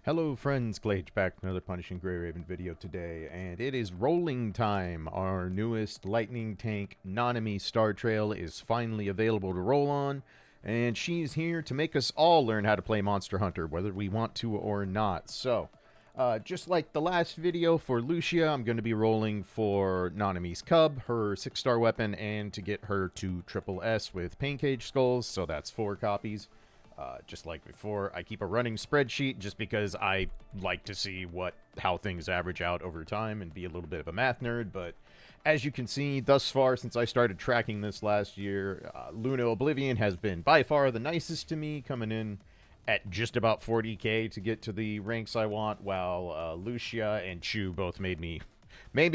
Hello friends, Glage back with another Punishing Grey Raven video today, and it is rolling time. Our newest lightning tank, Nanami Startrail, is finally available to roll on, and she's here to make us all learn how to play Monster Hunter, whether we want to or not. So, just like the last video for Lucia, I'm going to be rolling for Nanami's Cub, her 6-star weapon, and to get her to triple S with Pain Cage Skulls, so that's 4 copies. Just like before, I keep a running spreadsheet just because I like to see how things average out over time and be a little bit of a math nerd. But as you can see, thus far, since I started tracking this last year, Luna Oblivion has been by far the nicest to me, coming in at just about 40k to get to the ranks I want, while Lucia and Chu both made me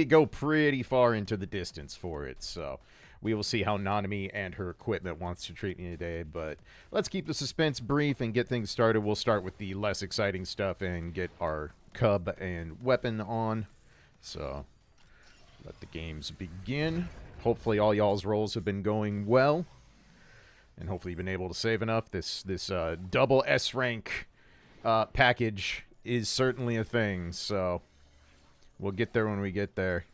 go pretty far into the distance for it. So we will see how Nanami and her equipment wants to treat me today, but let's keep the suspense brief and get things started. We'll start with the less exciting stuff and get our cub and weapon on. So let the games begin. Hopefully all y'all's rolls have been going well, and hopefully you've been able to save enough. This double S rank package is certainly a thing, so we'll get there when we get there.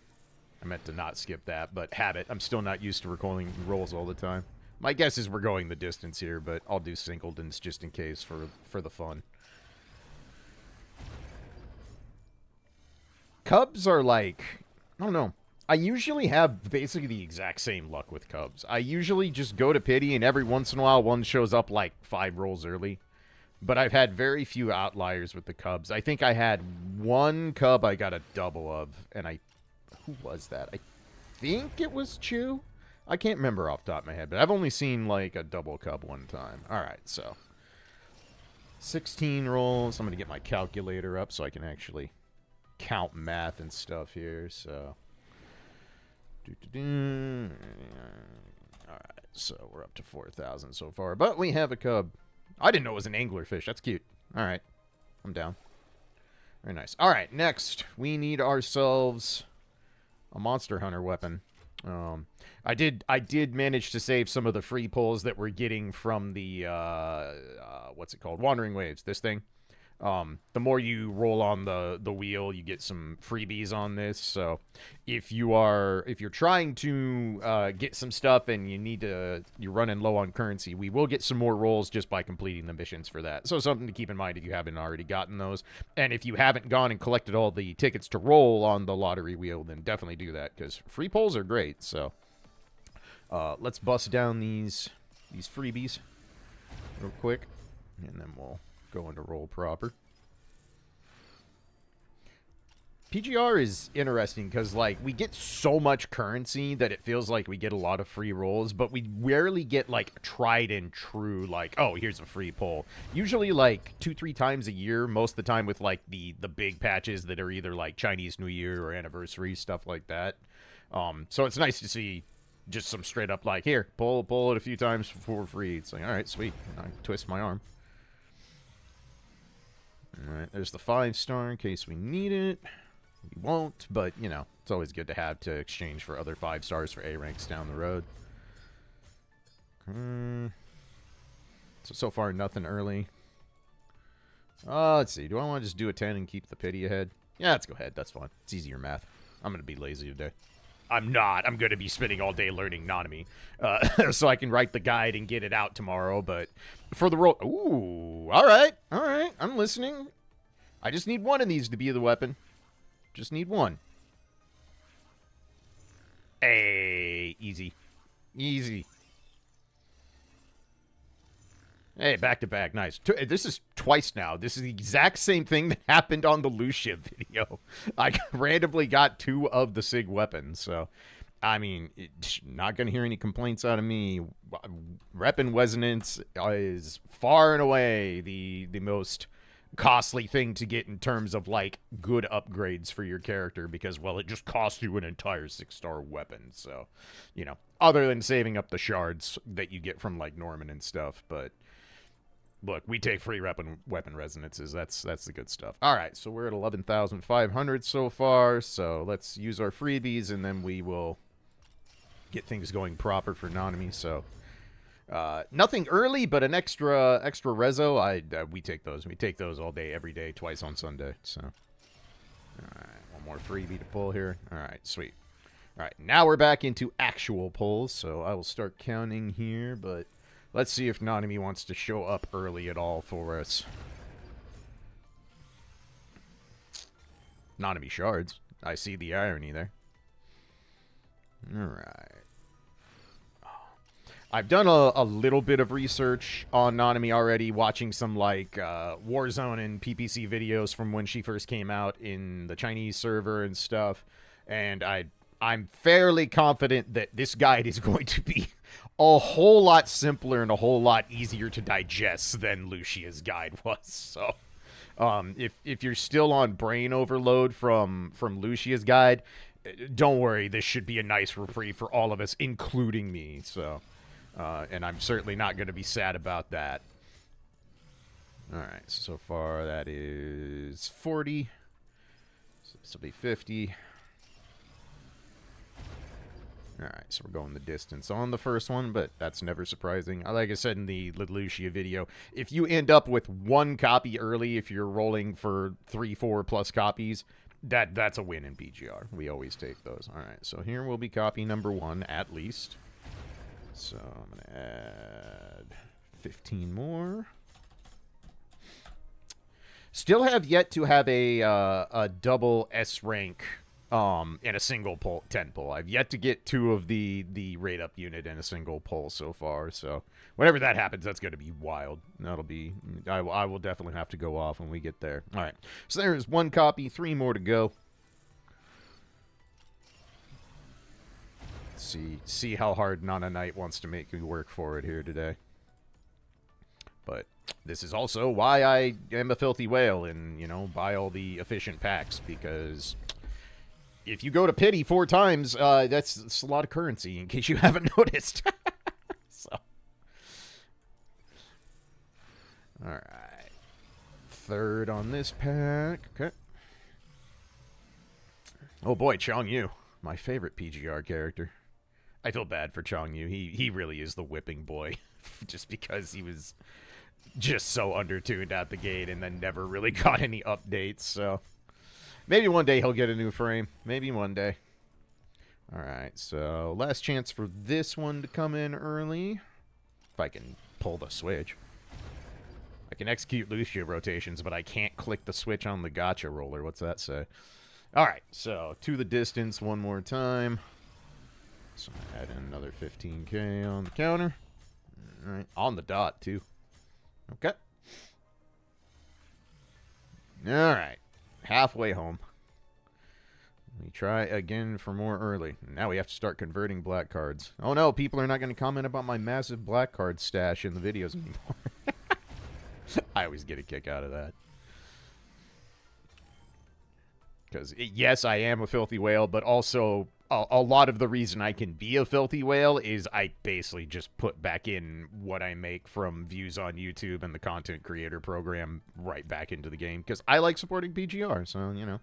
I meant to not skip that, but habit. I'm still not used to recalling rolls all the time. My guess is we're going the distance here, but I'll do singletons just in case for the fun. Cubs are like, I don't know. I usually have basically the exact same luck with Cubs. I usually just go to pity, and every once in a while one shows up like 5 rolls early. But I've had very few outliers with the Cubs. I think I had one Cub I got a double of, and who was that? I think it was Chu. I can't remember off the top of my head, but I've only seen like a double Cub one time. Alright, so 16 rolls. I'm going to get my calculator up so I can actually count math and stuff here. So alright, so we're up to 4,000 so far, but we have a Cub. I didn't know it was an anglerfish. That's cute. Alright, I'm down. Very nice. Alright, next we need ourselves a Monster Hunter weapon. I did manage to save some of the free pulls that we're getting from the what's it called? Wandering Waves. This thing. The more you roll on the wheel, you get some freebies on this. So if you're trying to get some stuff and you're running low on currency, we will get some more rolls just by completing the missions for that. So something to keep in mind if you haven't already gotten those. And if you haven't gone and collected all the tickets to roll on the lottery wheel, then definitely do that, because free pulls are great. So let's bust down these freebies real quick, and then we'll go into roll proper. PGR is interesting because, like, we get so much currency that it feels like we get a lot of free rolls, but we rarely get, like, tried and true, like, oh, here's a free pull. Usually, like, 2-3 times a year, most of the time with, like, the big patches that are either, like, Chinese New Year or anniversary, stuff like that. So it's nice to see just some straight up, like, here, pull it a few times for free. It's like, all right, sweet. I twist my arm. Alright, there's the 5-star in case we need it. We won't, but, you know, it's always good to have to exchange for other 5 stars for A ranks down the road. So far, nothing early. Let's see. Do I want to just do a 10 and keep the pity ahead? Yeah, let's go ahead. That's fine. It's easier math. I'm going to be lazy today. I'm not. I'm going to be spending all day learning Nanami, so I can write the guide and get it out tomorrow. But for the roll... Ooh, all right. I'm listening. I just need one of these to be the weapon. Just need one. Hey, easy. Easy. Hey, back to back. Nice. This is twice now. This is the exact same thing that happened on the Lucia video. I randomly got 2 of the SIG weapons. So, I mean, not going to hear any complaints out of me. Reppin' Resonance is far and away the most costly thing to get in terms of, like, good upgrades for your character, because, well, it just costs you an entire 6-star weapon. So, you know, other than saving up the shards that you get from, like, Norman and stuff. But look, we take free weapon resonances. That's the good stuff. All right, so we're at 11,500 so far. So let's use our freebies, and then we will get things going proper for Nanami. So Nothing early, but an extra rezo. We take those. We take those all day, every day, twice on Sunday. So, all right, one more freebie to pull here. All right, sweet. All right, now we're back into actual pulls. So I will start counting here, but let's see if Nanami wants to show up early at all for us. Nanami shards. I see the irony there. All right. I've done a little bit of research on Nanami already, watching some like Warzone and PPC videos from when she first came out in the Chinese server and stuff, and I'm fairly confident that this guide is going to be a whole lot simpler and a whole lot easier to digest than Lucia's guide was. So, if you're still on brain overload from Lucia's guide, don't worry. This should be a nice reprieve for all of us, including me. So. And I'm certainly not going to be sad about that. Alright, so far that is 40. So this will be 50. Alright, so we're going the distance on the first one, but that's never surprising. Like I said in the Lucia video, if you end up with one copy early, if you're rolling for 3-4 plus copies, that's a win in PGR. We always take those. Alright, so here will be copy number 1 at least. So I'm going to add 15 more. Still have yet to have a double S rank in a single pull, 10 pull. I've yet to get 2 of the rate up unit in a single pull so far. So whenever that happens, that's going to be wild. That'll be, I will definitely have to go off when we get there. All right. So there's 1 copy, 3 more to go. See how hard Nana Knight wants to make me work for it here today. But this is also why I am a filthy whale and, you know, buy all the efficient packs, because if you go to pity 4 times, that's a lot of currency, in case you haven't noticed. So, all right, 3rd on this pack. Okay. Oh boy, Chong Yu, my favorite PGR character. I feel bad for Chong Yu. He really is the whipping boy, just because he was just so undertuned out the gate and then never really got any updates. So maybe one day he'll get a new frame. Maybe one day. All right, so last chance for this one to come in early. If I can pull the switch. I can execute Lucia rotations, but I can't click the switch on the gotcha roller. What's that say? All right, so to the distance one more time. So I'm going to add in another 15K on the counter. All right, on the dot, too. Okay. All right, halfway home. We try again for more early. Now we have to start converting black cards. Oh no, people are not going to comment about my massive black card stash in the videos anymore. I always get a kick out of that. Because, yes, I am a filthy whale, but also a lot of the reason I can be a filthy whale is I basically just put back in what I make from views on YouTube and the content creator program right back into the game. Because I like supporting PGR, so, you know,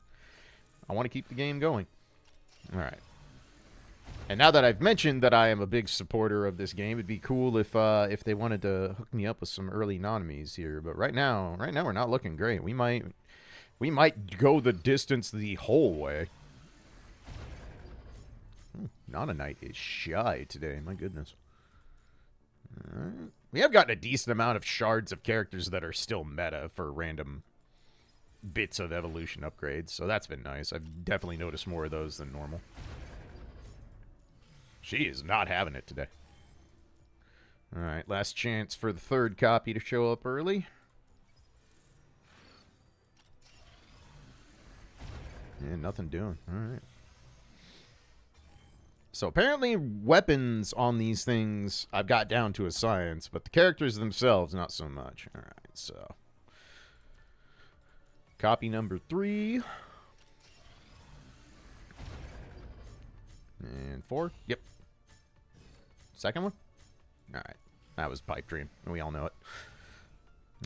I want to keep the game going. All right. And now that I've mentioned that I am a big supporter of this game, it'd be cool if they wanted to hook me up with some early Nanamis here. But right now we're not looking great. We might go the distance the whole way. Nana Knight is shy today. My goodness. All right. We have gotten a decent amount of shards of characters that are still meta for random bits of evolution upgrades, so that's been nice. I've definitely noticed more of those than normal. She is not having it today. All right, last chance for the 3rd copy to show up early. And nothing doing. All right. So apparently weapons on these things I've got down to a science, but the characters themselves, not so much. All right, so copy number 3. And 4. Yep. Second one? All right. That was Pipe Dream. We all know it.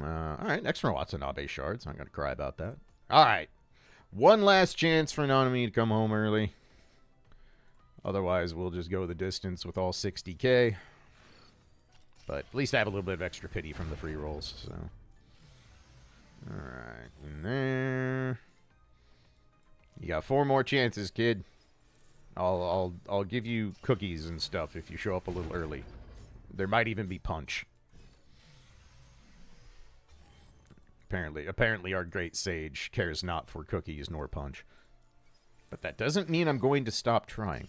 All right, next one, Watanabe shards. I'm going to cry about that. All right. One last chance for Nanami to come home early. Otherwise, we'll just go the distance with all 60K. But at least I have a little bit of extra pity from the free rolls, so. Alright, in there. You got 4 more chances, kid. I'll give you cookies and stuff if you show up a little early. There might even be punch. Apparently our great sage cares not for cookies nor punch. But that doesn't mean I'm going to stop trying.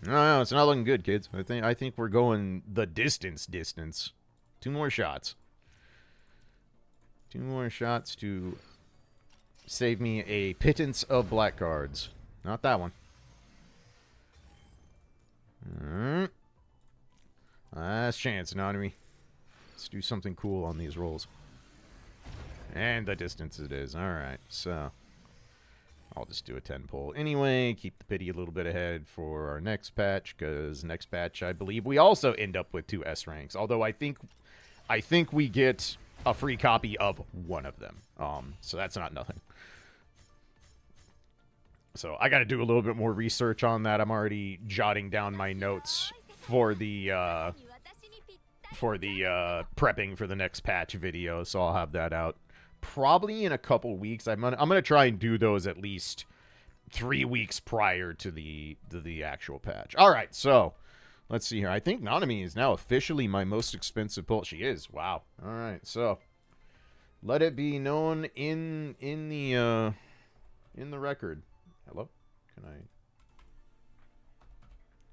No, it's not looking good, kids. I think we're going the distance. 2 more shots. 2 more shots to save me a pittance of black cards. Not that one. Last chance, Nanami. Let's do something cool on these rolls. And the distance it is. Alright, so I'll just do a 10 pull anyway. Keep the pity a little bit ahead for our next patch, because next patch, I believe, we also end up with 2 S ranks. Although I think we get a free copy of one of them. So that's not nothing. So I got to do a little bit more research on that. I'm already jotting down my notes for the prepping for the next patch video, so I'll have that out probably in a couple weeks. I'm gonna try and do those at least 3 weeks prior to the actual patch. All right, so let's see here. I think Nanami is now officially my most expensive pull. She is. Wow. All right, so let it be known in the record. Hello? Can I?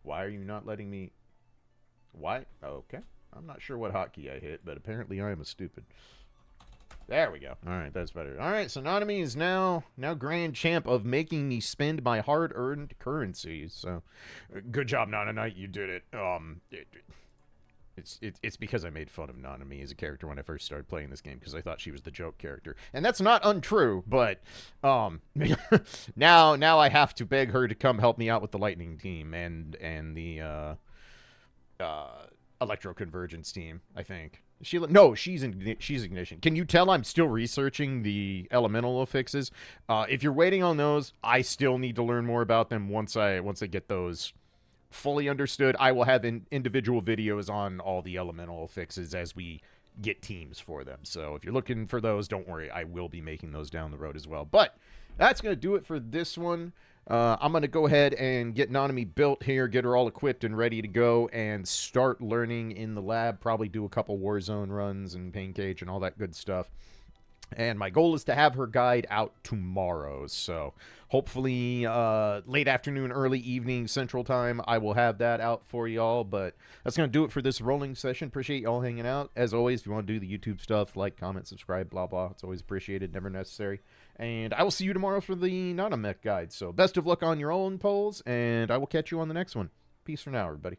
Why are you not letting me? Why? Okay. I'm not sure what hotkey I hit, but apparently I am a stupid. There we go. All right, that's better. All right, so Nanami is now grand champ of making me spend my hard-earned currency. So, good job, Nana Knight. You did it. It's because I made fun of Nanami as a character when I first started playing this game, because I thought she was the joke character, and that's not untrue. But now I have to beg her to come help me out with the Lightning team and the Electro-Convergence team, I think. She's Ignition. Can you tell I'm still researching the elemental affixes? If you're waiting on those, I still need to learn more about them. Once I get those fully understood, I will have individual videos on all the elemental affixes as we get teams for them. So if you're looking for those, don't worry. I will be making those down the road as well. But that's going to do it for this one. I'm going to go ahead and get Nanami built here, get her all equipped and ready to go, and start learning in the lab. Probably do a couple Warzone runs and Pain Cage and all that good stuff. And my goal is to have her guide out tomorrow. So hopefully late afternoon, early evening Central Time, I will have that out for y'all. But that's going to do it for this rolling session. Appreciate y'all hanging out. As always, if you want to do the YouTube stuff, like, comment, subscribe, blah, blah. It's always appreciated, never necessary. And I will see you tomorrow for the Nanamech guide. So best of luck on your own polls, and I will catch you on the next one. Peace for now, everybody.